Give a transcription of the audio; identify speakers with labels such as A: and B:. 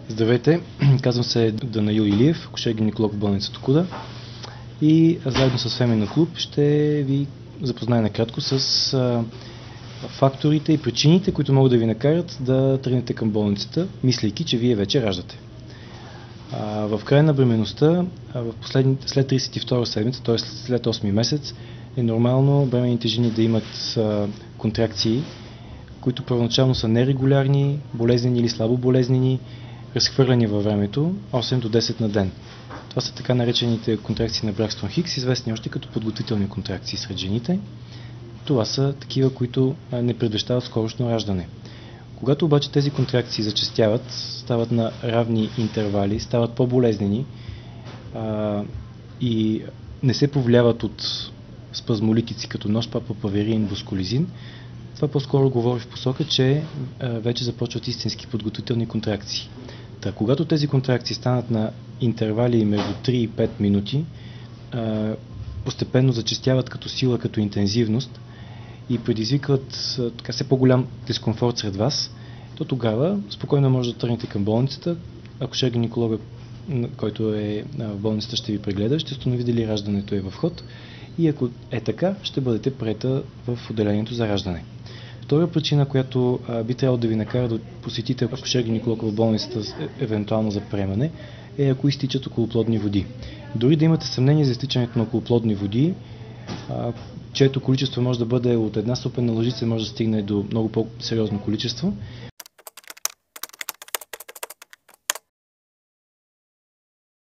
A: Здравейте, казвам се Данаил Илиев, акушер-гинеколог в болница Токуда и заедно с Фемина клуб ще ви запозная накратко с факторите и причините, които могат да ви накарат да тръгнете към болницата, мислейки, че вие вече раждате. В края на бременността, след 32 седмица, т.е. след 8 месец, е нормално бременните жени да имат контракции, които първоначално са нерегулярни, болезнени или слабо болезнени, разхвърляни във времето, 8 до 10 на ден. Това са така наречените контракции на Бракстон Хикс, известни още като подготвителни контракции сред жените. Това са такива, които не предвещават скорошно раждане. Когато обаче тези контракции зачестяват, стават на равни интервали, стават по-болезнени и не се повлияват от спазмолитици като нос-папапаверин, босколизин, това по-скоро говори в посока, че вече започват истински подготвителни контракции. Когато тези контракции станат на интервали между 3 и 5 минути, постепенно зачестяват като сила, като интензивност и предизвикват все по-голям дискомфорт сред вас, то тогава спокойно може да тръгнете към болницата. Акушер-гинекологът, който е в болницата, ще ви прегледа, ще установи дали раждането е в ход и ако е така, ще бъдете приета в отделението за раждане. Втора причина, която би трябвало да ви накара да посетите акушер-гинеколог в болницата евентуално за приемане, е ако изтичат околоплодни води. Дори да имате съмнение за изтичането на околоплодни води, чието количество може да бъде от една супена лъжица, може да стигне до много по-сериозно количество,